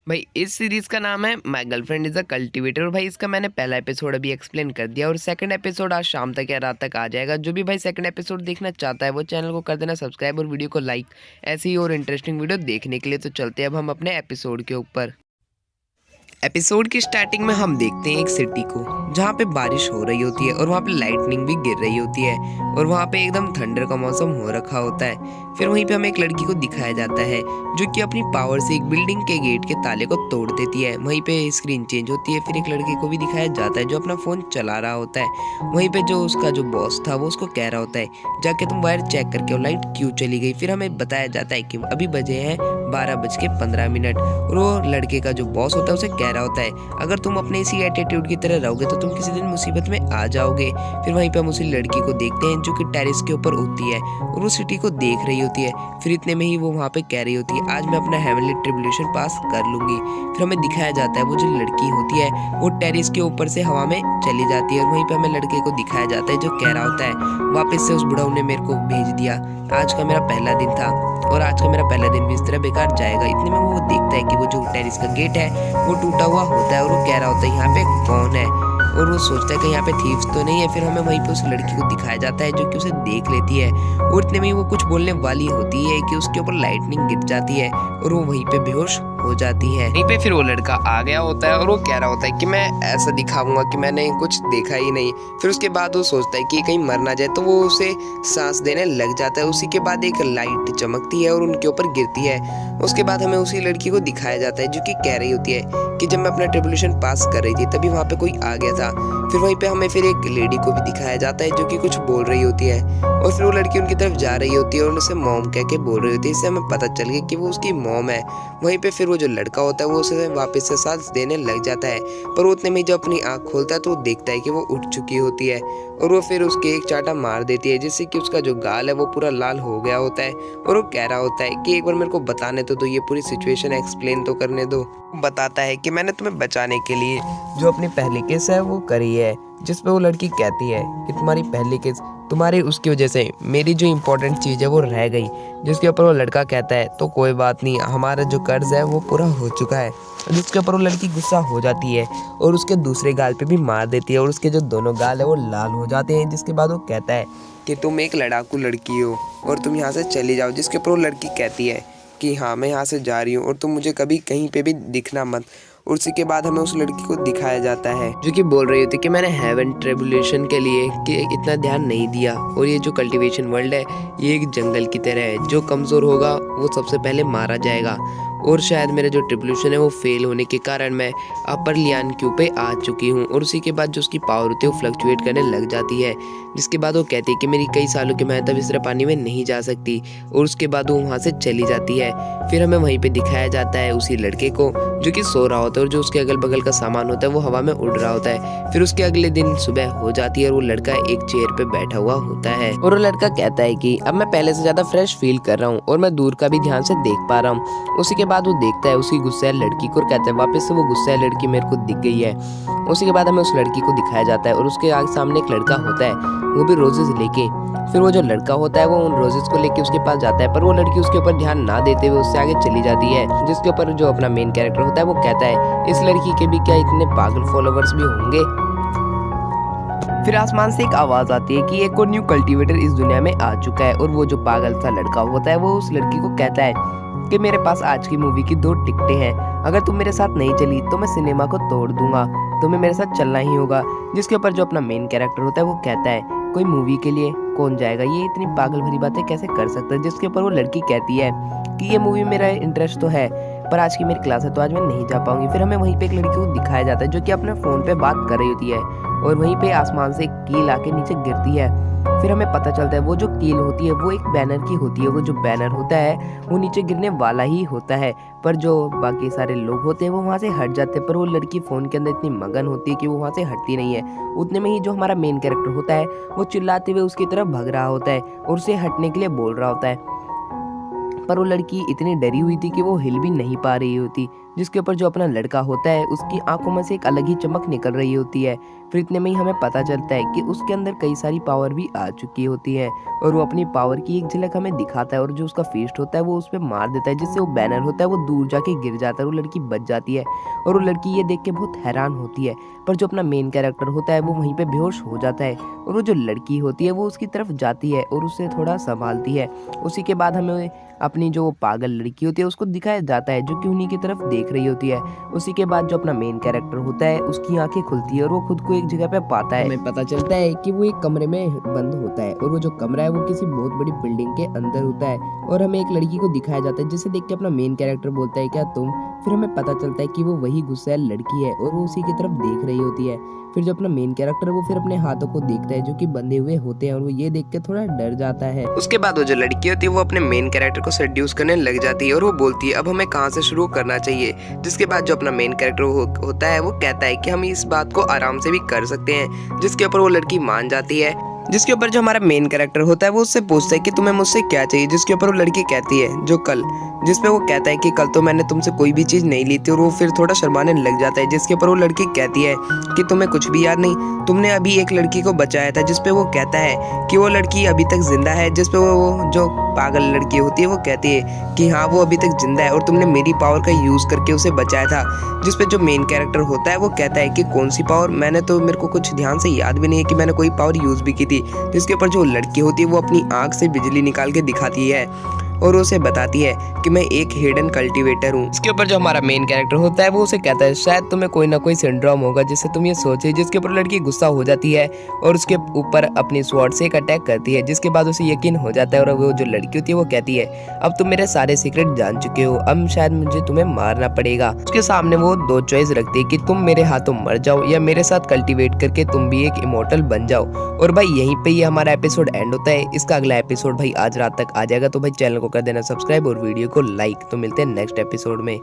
भाई इस सीरीज का नाम है my girlfriend is a cultivator. और भाई इसका मैंने पहला एपिसोड अभी एक्सप्लेन कर दिया और सेकंड एपिसोड आज शाम तक या रात तक आ जाएगा। जो भी भाई सेकंड एपिसोड देखना चाहता है वो चैनल को कर देना सब्सक्राइब और वीडियो को लाइक। ऐसी ही और इंटरेस्टिंग वीडियो देखने के लिए तो चलते हैं अब हम अपने एपिसोड के ऊपर। एपिसोड की स्टार्टिंग में हम देखते हैं एक सिटी को जहाँ पे बारिश हो रही होती है और वहाँ पे लाइटनिंग भी गिर रही होती है और वहाँ पे एकदम ठंडर का मौसम हो रखा होता है। फिर वहीं पे हमें एक लड़की को दिखाया जाता है जो कि अपनी पावर से एक बिल्डिंग के गेट के ताले को तोड़ देती है। वहीं पे स्क्रीन चेंज होती है। फिर एक लड़के को भी दिखाया जाता है जो अपना फोन चला रहा होता है। वहीं पे जो उसका जो बॉस था वो उसको कह रहा होता है जाके तुम वायर चेक करके और लाइट क्यों चली गई। फिर हमें बताया जाता है कि अभी बजे हैं 12:15 और वो लड़के का जो बॉस होता है उसे कह रहा होता है अगर तुम अपने इसी एटीट्यूड की तरह रहोगे तो तुम किसी दिन मुसीबत में आ जाओगे। फिर वहीं पे हम उसी लड़की को देखते हैं जो कि टेरेस के ऊपर होती है और वो सिटी को देख रही होती है। फिर इतने में ही वो वहाँ पे कह रही होती है आज मैं अपना हेवनली ट्रिब्यूलेशन पास कर लूंगी। फिर हमें दिखाया जाता है वो जो लड़की होती है वो टेरेस के ऊपर से हवा में चली जाती है और वहीं पे हमें लड़के को दिखाया जाता है जो कह रहा होता है वापस से उस बुढ़ाऊ ने मेरे को भेज दिया। आज का मेरा पहला दिन था और आज का मेरा पहला दिन भी इस तरह बेकार जाएगा। इतने में वो देखता है कि वो जो टेरेस का गेट है वो टूटा हुआ होता है और वो कह रहा होता है यहाँ पे कौन है और वो सोचता है कि यहाँ पे थीव्स तो नहीं है। फिर हमें वहीं पे उस लड़की को दिखाया जाता है जो कि उसे देख लेती है और इतने में वो कुछ बोलने वाली होती है कि उसके ऊपर लाइटनिंग गिर जाती है और वो वहीं पे बेहोश हो जाती है। वहीं पे फिर वो लड़का आ गया होता है और वो कह रहा होता है कि मैं ऐसा दिखाऊंगा कि मैंने कुछ देखा ही नहीं। फिर उसके बाद वो सोचता है कि कहीं मर ना जाए तो वो उसे सांस देने लग जाता है। उसी के बाद एक लाइट चमकती है और उनके ऊपर गिरती है। उसके बाद हमें उसी लड़की को दिखाया जाता है जो कि कह रही होती है कि जब मैं अपना ट्रिब्यूलेशन पास कर रही थी तभी वहाँ पे कोई आ गया था। फिर वहीं पे हमें फिर एक लेडी को भी दिखाया जाता है जो कि कुछ बोल रही होती है और फिर वो लड़की उनकी तरफ जा रही होती है और उनसे मॉम कह के बोल रही होती है। इससे हमें पता चल गया कि वो उसकी मॉम है। वहीं पे फिर वो जो लड़का होता है वो उसे वापस से सांस देने लग जाता है पर उतने में जब अपनी आँख खोलता है तो वो देखता है कि वो उठ चुकी होती है और वो फिर उसके एक चाटा मार देती है जिससे कि उसका जो गाल है वो पूरा लाल हो गया होता है और वो कह रहा होता है कि एक बार मेरे को बताने तो ये पूरी सिचुएशन एक्सप्लेन तो करने दो। बताता है कि मैंने तुम्हें बचाने के लिए जो अपनी पहली केस है वो करी है जिस पे वो लड़की कहती है कि तुम्हारी पहली केस तुम्हारी उसकी वजह से मेरी जो इम्पोर्टेंट चीज़ है वो रह गई। जिसके ऊपर वो लड़का कहता है तो कोई बात नहीं हमारा जो कर्ज है वो पूरा हो चुका है। जिसके ऊपर वो लड़की गुस्सा हो जाती है और उसके दूसरे गाल पे भी मार देती है और उसके जो दोनों गाल है वो लाल हो जाते हैं। जिसके बाद वो कहता है कि तुम एक लड़ाकू लड़की हो और तुम यहाँ से चली जाओ। जिसके ऊपर वो लड़की कहती है कि हाँ मैं यहाँ से जा रही हूँ और तुम मुझे कभी कहीं पे भी दिखना मत। और उसी के बाद हमें उस लड़की को दिखाया जाता है जो कि बोल रही होती है कि मैंने हेवन ट्रिब्यूलेशन के लिए कि इतना ध्यान नहीं दिया और ये जो कल्टीवेशन वर्ल्ड है ये एक जंगल की तरह है। जो कमज़ोर होगा वो सबसे पहले मारा जाएगा और शायद मेरा जो ट्रिब्यूलेशन है वो फेल होने के कारण मैं अपर लियान क्यू पे आ चुकी हूँ। और उसी के बाद जो उसकी पावर होती है वो फ्लक्चुएट करने लग जाती है। जिसके बाद वो कहती है कि मेरी कई सालों की मेहनत अब इस तरह पानी में नहीं जा सकती और उसके बाद वो वहाँ से चली जाती है। फिर हमें वहीं पे दिखाया जाता है उसी लड़के को जो कि सो रहा होता है और जो उसके अगल बगल का सामान होता है वो हवा में उड़ रहा होता है। फिर उसके अगले दिन सुबह हो जाती है और वो लड़का एक चेयर पे बैठा हुआ होता है और वो लड़का कहता है कि अब मैं पहले से ज्यादा फ्रेश फील कर रहा हूँ और मैं दूर का भी ध्यान से देख पा रहा हूँ। उसी के बाद वो देखता है उसी गुस्सैल लड़की को और कहता है वापस से वो गुस्सैल लड़की मेरे को दिख गई है। उसी के बाद हमें उस लड़की को दिखाया जाता है और उसके आगे सामने एक लड़का होता है वो भी रोजेस लेके। फिर वो जो लड़का होता है वो उन रोजेस को लेके उसके पास जाता है पर वो लड़की उसके ऊपर ध्यान ना देते हुए उससे आगे चली जाती है। जिसके ऊपर जो अपना मेन कैरेक्टर होता है वो कहता है इस लड़की के भी क्या इतने पागल फॉलोवर्स भी होंगे। फिर आसमान से एक आवाज आती है कि एक और न्यू कल्टीवेटर इस दुनिया में आ चुका है और वो जो पागल सा लड़का होता है वो उस लड़की को कहता है कि मेरे पास आज की मूवी की 2 टिकटें हैं। अगर तुम मेरे साथ नहीं चली तो मैं सिनेमा को तोड़ दूंगा। तुम्हें मेरे साथ चलना ही होगा। जिसके ऊपर जो अपना मेन कैरेक्टर होता है वो कहता है कोई मूवी के लिए कौन जाएगा, ये इतनी पागल भरी बातें कैसे कर सकता है। जिसके ऊपर वो लड़की कहती है कि ये मूवी मेरा इंटरेस्ट तो है पर आज की मेरी क्लास है तो आज मैं नहीं जा पाऊंगी। फिर हमें वहीं पे एक लड़की को दिखाया जाता है जो कि अपने फ़ोन पे बात कर रही होती है और वहीं पे आसमान से एक कील आके नीचे गिरती है। फिर हमें पता चलता है वो जो कील होती है वो एक बैनर की होती है। वो जो बैनर होता है वो नीचे गिरने वाला ही होता है पर जो बाकी सारे लोग होते हैं वो वहाँ से हट जाते हैं पर वो लड़की फ़ोन के अंदर इतनी मगन होती है कि वो वहाँ से हटती नहीं है। उतने में ही जो हमारा मेन कैरेक्टर होता है वो चिल्लाते हुए उसकी तरफ भाग रहा होता है और उसे हटने के लिए बोल रहा होता है पर वो लड़की इतनी डरी हुई थी कि वो हिल भी नहीं पा रही होती। जिसके ऊपर जो अपना लड़का होता है उसकी आंखों में से एक अलग ही चमक निकल रही होती है। फिर इतने में ही हमें पता चलता है कि उसके अंदर कई सारी पावर भी आ चुकी होती है और वो अपनी पावर की एक झलक हमें दिखाता है और जो उसका फेस्ट होता है वो उस पर मार देता है, जिससे वो बैनर होता है वो दूर जाके गिर जाता है और वो लड़की बच जाती है। और वो लड़की ये देख के बहुत हैरान होती है, पर जो अपना मेन कैरेक्टर होता है वो वहीं पे बेहोश हो जाता है और वो जो लड़की होती है वो उसकी तरफ जाती है और उसे थोड़ा संभालती है। उसी के बाद हमें अपनी जो पागल लड़की होती है उसको दिखाया जाता है जो कि उन्हीं की तरफ देख रही होती है। उसी के बाद जो अपना मेन कैरेक्टर होता है उसकी आंखें खुलती है और वो खुद को एक जगह पे पाता है। हमें पता चलता है कि वो एक कमरे में बंद होता है और वो जो कमरा है वो किसी बहुत बड़ी बिल्डिंग के अंदर होता है और हमें एक लड़की को दिखाया जाता है जिसे देख के अपना मेन कैरेक्टर बोलता है क्या तुम। फिर हमें पता चलता है कि वो वही गुस्सैल लड़की है और वो उसी की तरफ देख रही होती है। फिर जो अपना मेन कैरेक्टर है वो फिर अपने हाथों को देखता है जो कि बंधे हुए होते हैं और वो ये देख के थोड़ा डर जाता है। उसके बाद वो जो लड़की होती है वो अपने मेन कैरेक्टर को सेड्यूस करने लग जाती है और वो बोलती है अब हमें कहाँ से शुरू करना चाहिए। जिसके बाद जो अपना मेन कैरेक्टर होता है वो कहता है कि हम इस बात को आराम से भी कर सकते हैं, जिसके ऊपर वो लड़की मान जाती है। जिसके ऊपर जो हमारा मेन कैरेक्टर होता है वो उससे पूछता है कि तुम्हें मुझसे क्या चाहिए, जिसके ऊपर वो लड़की कहती है जो कल, जिसपे वो कहता है कि कल तो मैंने तुमसे कोई भी चीज़ नहीं ली थी और वो फिर थोड़ा शर्माने लग जाता है। जिसके ऊपर वो लड़की कहती है कि तुम्हें कुछ भी याद नहीं, तुमने अभी एक लड़की को बचाया था। जिसपे वो कहता है कि वो लड़की अभी तक जिंदा है। जिसपे वो जो पागल लड़की होती है वो कहती है कि हाँ वो अभी तक जिंदा है और तुमने मेरी पावर का यूज़ करके उसे बचाया था। जिसपे जो मेन कैरेक्टर होता है वो कहता है कि कौन सी पावर, मैंने तो, मेरे को कुछ ध्यान से याद भी नहीं है कि मैंने कोई पावर यूज़ भी की थी। जिसके ऊपर जो लड़की होती है वो अपनी आँख से बिजली निकाल के दिखाती है और उसे बताती है कि मैं एक हिडन कल्टीवेटर हूँ। इसके ऊपर जो हमारा मेन कैरेक्टर होता है वो उसे कहता है शायद तुम्हें कोई ना कोई सिंड्रोम होगा जिससे तुम ये सोचे। जिसके ऊपर लड़की गुस्सा हो जाती है और उसके ऊपर अपनी स्वॉर्ड से एक अटैक करती है। जिसके बाद उसे यकीन हो जाता है और वो जो लड़की होती है वो कहती है अब तुम मेरे सारे सीक्रेट जान चुके हो, अब शायद मुझे तुम्हें मारना पड़ेगा। उसके सामने वो दो चॉइस रखती है कि तुम मेरे हाथों मर जाओ या मेरे साथ कल्टीवेट करके तुम भी एक इमोर्टल बन जाओ। और भाई यहीं पे ये हमारा एपिसोड एंड होता है। इसका अगला एपिसोड भाई आज रात तक आ जाएगा, तो भाई चैनल को कर देना सब्सक्राइब और वीडियो को लाइक। तो मिलते हैं नेक्स्ट एपिसोड में।